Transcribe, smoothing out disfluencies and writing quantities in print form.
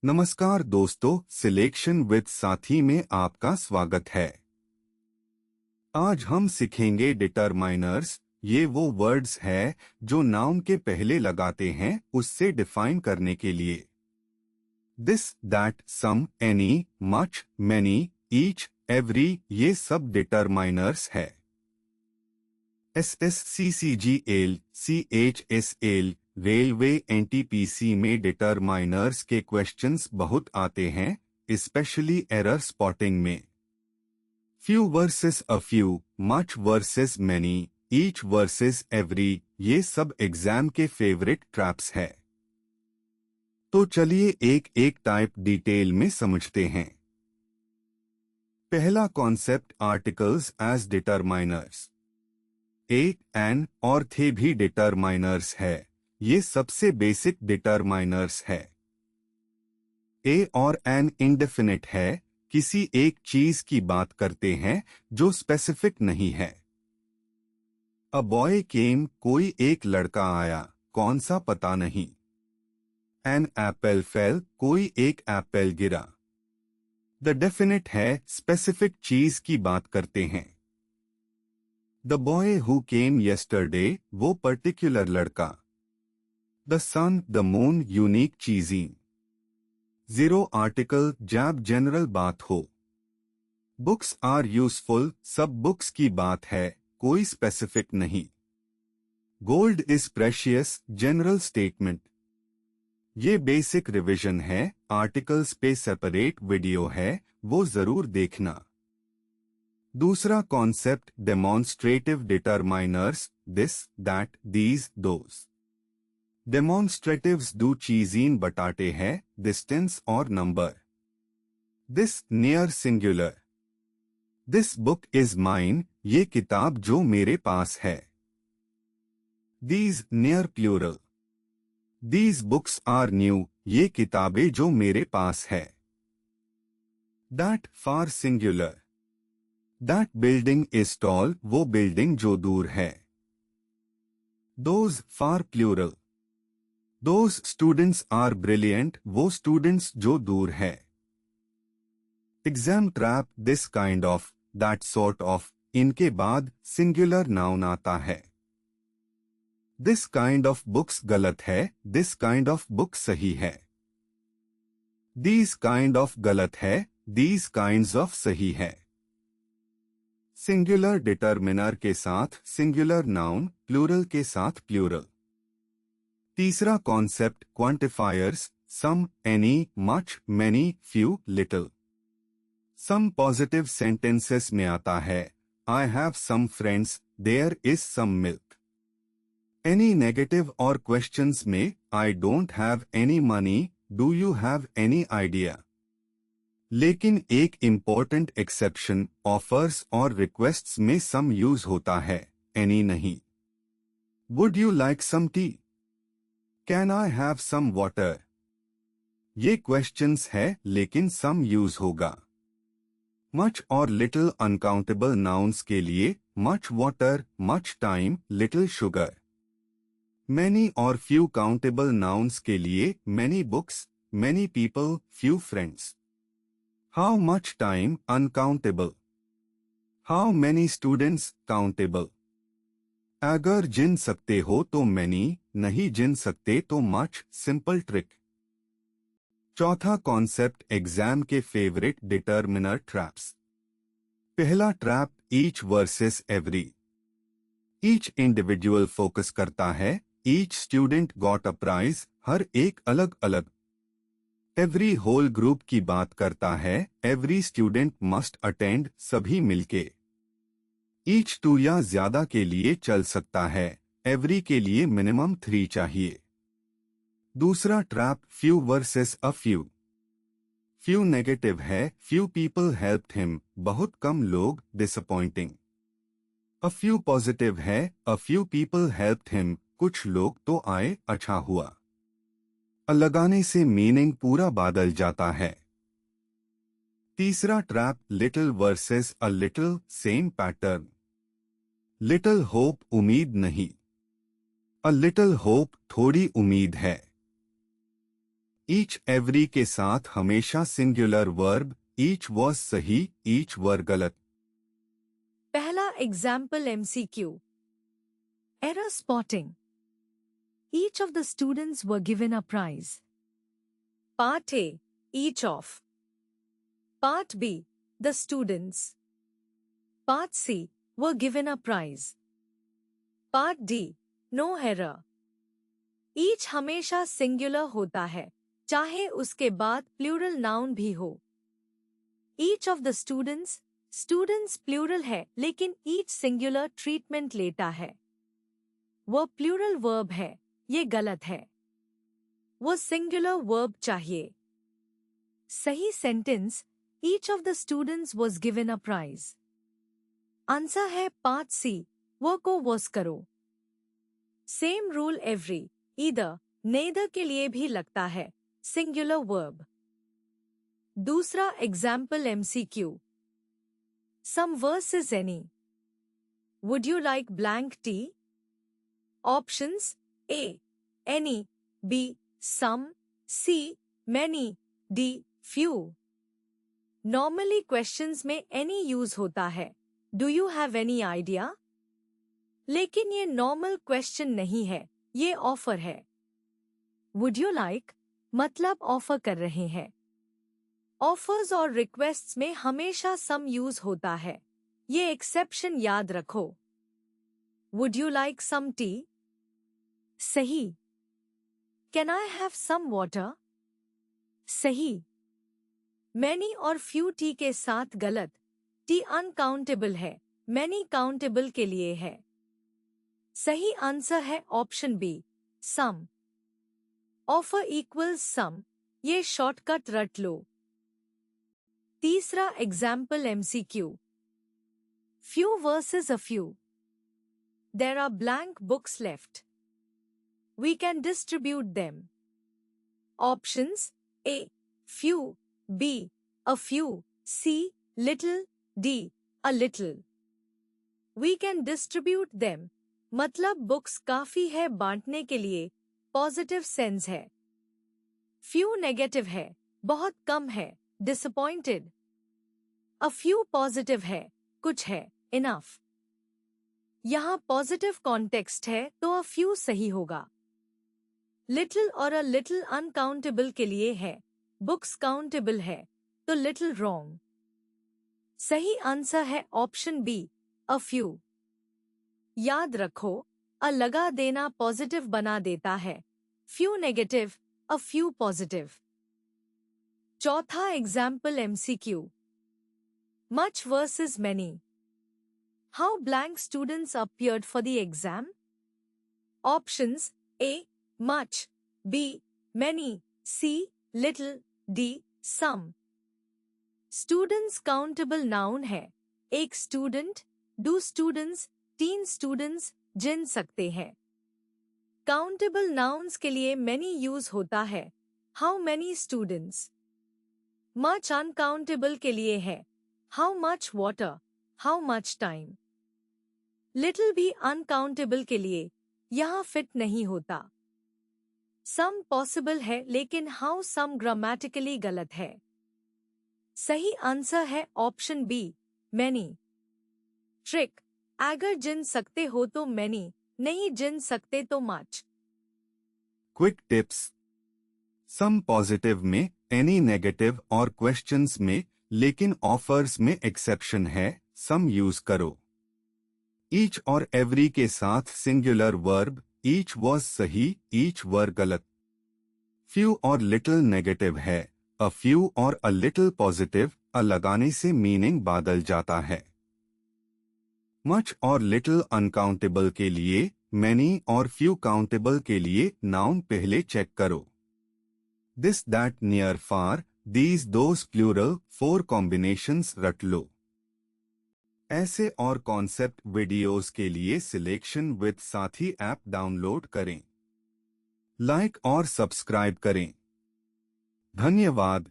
नमस्कार दोस्तों, selection with साथी में आपका स्वागत है। आज हम सीखेंगे डिटरमाइनर्स। ये वो वर्ड्स है जो नाउन के पहले लगाते हैं उससे डिफाइन करने के लिए। This, that, some, any, much, many, each, every, ये सब डिटरमाइनर्स है। SSCCGL, CHSL, रेलवे NTPC में डिटरमाइनर्स के क्वेश्चंस बहुत आते हैं, स्पेशली एरर स्पॉटिंग में। Few versus a few, much versus many, each versus every, ये सब एग्जाम के फेवरेट ट्रैप्स है। तो चलिए एक एक टाइप डिटेल में समझते हैं। पहला कॉन्सेप्ट, आर्टिकल्स एज डिटरमाइनर्स। ए, एन और थे भी डिटरमाइनर्स है। ये सबसे बेसिक डिटरमाइनर्स है। ए और एन इंडेफिनिट है, किसी एक चीज की बात करते हैं जो स्पेसिफिक नहीं है। अ बॉय केम, कोई एक लड़का आया, कौन सा पता नहीं। एन एप्पल फेल, कोई एक एप्पल गिरा। द डेफिनिट है, स्पेसिफिक चीज की बात करते हैं। The boy who came yesterday, वो पर्टिकुलर लड़का। The sun, the moon, unique चीजें। जीरो आर्टिकल, जब जनरल बात हो। बुक्स आर यूजफुल, सब बुक्स की बात है, कोई स्पेसिफिक नहीं। Gold is precious, general statement. ये बेसिक रिवीजन है, आर्टिकल्स पे सेपरेट वीडियो है, वो जरूर देखना। दूसरा concept, demonstrative determiners, this, that, these, those. Demonstratives दो चीजें बताते हैं, डिस्टेंस और number. This, near singular. This book is mine, ये किताब जो मेरे पास है। These, near plural. These books are new, ये किताबें जो मेरे पास है। That, far singular. That building is tall, वो बिल्डिंग जो दूर है। Those, far plural. Those students are brilliant, वो स्टूडेंट्स जो दूर है। Exam trap, this kind of, that sort of, इनके बाद सिंगुलर नाउन आता है। दिस काइंड ऑफ बुक्स गलत है, दिस काइंड ऑफ बुक सही है। दीज काइंड ऑफ गलत है, दीज काइंड्स ऑफ सही है। सिंगुलर डिटरमिनर के साथ सिंगुलर नाउन, प्लूरल के साथ प्लूरल। तीसरा concept, quantifiers, some, any, much, many, few, little. Some positive sentences में आता है, I have some friends, there is some milk. Any negative और क्वेश्चंस में, I don't have any money, do you have any idea. लेकिन एक important exception, offers और requests में some use होता है, एनी नहीं। Would you like some tea? Can I have some water? ये क्वेश्चंस है लेकिन सम यूज होगा। मच और लिटिल अनकाउंटेबल नाउन्स के लिए, much water, much time, little sugar. Many और फ्यू काउंटेबल नाउन्स के लिए, many books, many people, few friends. How much time, uncountable. How many students, countable. अगर जिन सकते हो तो मैनी, नहीं जिन सकते तो मच, सिंपल ट्रिक। चौथा कॉन्सेप्ट, एग्जाम के फेवरेट डिटरमिनर ट्रैप्स। पहला trap, each versus every. Each individual focus करता है, each student got a prize, हर एक अलग अलग। एवरी होल ग्रुप की बात करता है, एवरी स्टूडेंट मस्ट अटेंड, सभी मिलके। ईच टू या ज्यादा के लिए चल सकता है, एवरी के लिए मिनिमम 3 चाहिए। दूसरा trap, few versus a few. Few negative है, फ्यू पीपल हेल्प्ड हिम, बहुत कम लोग, डिसअपॉइंटिंग। अ फ्यू पॉजिटिव है, a few people helped him, कुछ लोग तो आए, अच्छा हुआ। अ लगाने से मीनिंग पूरा बदल जाता है। तीसरा trap, little versus a little, same pattern. Little hope, उम्मीद नहीं। अ लिटिल होप, थोड़ी उम्मीद है। ईच एवरी के साथ हमेशा सिंगुलर वर्ब ईच वॉज सही, ईच वर गलत। पहला example MCQ। Error spotting. Each of the students were given a prize. Part A, each of. Part B, the students. Part C, were given a prize. Part D, no error. Each हमेशा singular होता है, चाहे उसके बाद plural noun भी हो। Each of the students, students plural है लेकिन each singular treatment लेता है। वो प्लूरल वर्ब है, ये गलत है। वो सिंगुलर वर्ब चाहिए। सही sentence, each of the students was given a prize. Answer है पार्ट सी, वो को वॉज करो। Same rule every, either, neither के लिए भी लगता है, सिंगुलर वर्ब। दूसरा example MCQ। Some versus any. Would you like blank tea? Options: A, any, B, some, C, many, D, few. Normally questions में any use होता है। Do you have any idea? लेकिन ये normal question नहीं है, ये offer है। Would you like? मतलब offer कर रहे हैं। Offers और requests में हमेशा some use होता है। ये exception याद रखो। Would you like some tea? सही। Can I have some water? सही। Many और few टी के साथ गलत। टी अनकाउंटेबल है, many काउंटेबल के लिए है। सही आंसर है option B, some। Offer equals some, ये शॉर्टकट रट लो। तीसरा example MCQ। Few versus a few. There are blank books left. We can distribute them. Options: A, few, B, a few, C, little, D, a little. We can distribute them मतलब books काफी है बांटने के लिए, positive sense है। few negative है, बहुत कम है, disappointed. a few पॉजिटिव है, कुछ है, enough. यहाँ पॉजिटिव कॉन्टेक्स्ट है तो a few सही होगा। लिटिल और अ लिटिल अनकाउंटेबल के लिए है, बुक्स काउंटेबल है, तो लिटिल रॉन्ग। सही आंसर है ऑप्शन बी, अ फ्यू। याद रखो, अ लगा देना पॉजिटिव बना देता है, few negative, a few positive. चौथा example MCQ। Much versus many. How blank students appeared for the exam? Options: A, much, B, many, C, little, D, some. Students countable noun है, एक student, दो students, तीन students जिन सकते हैं। Countable nouns के लिए many use होता है, how many students. Much uncountable के लिए है, how much water, how much time. Little भी uncountable के लिए, यहाँ fit नहीं होता। सम पॉसिबल है लेकिन हाउ सम ग्रामेटिकली गलत है। सही आंसर है ऑप्शन बी, मैनी। ट्रिक: अगर जिन सकते हो तो मैनी, नहीं जिन सकते तो much. Quick tips. Some positive में, एनी नेगेटिव और क्वेश्चंस में, लेकिन ऑफर्स में एक्सेप्शन है, सम यूज करो। ईच और एवरी के साथ सिंगुलर वर्ब ईच वॉज सही, ईच वर गलत। फ्यू और लिटिल नेगेटिव है, अ फ्यू और अ लिटिल पॉजिटिव, अ लगाने से मीनिंग बदल जाता है। मच और लिटिल अनकाउंटेबल के लिए, मैनी और फ्यू काउंटेबल के लिए नाउन पहले चेक करो। This that near far, these those plural, 4 combinations रट लो। ऐसे और कॉन्सेप्ट वीडियोस के लिए selection with Saathi app download करें। लाइक और सब्सक्राइब करें। धन्यवाद।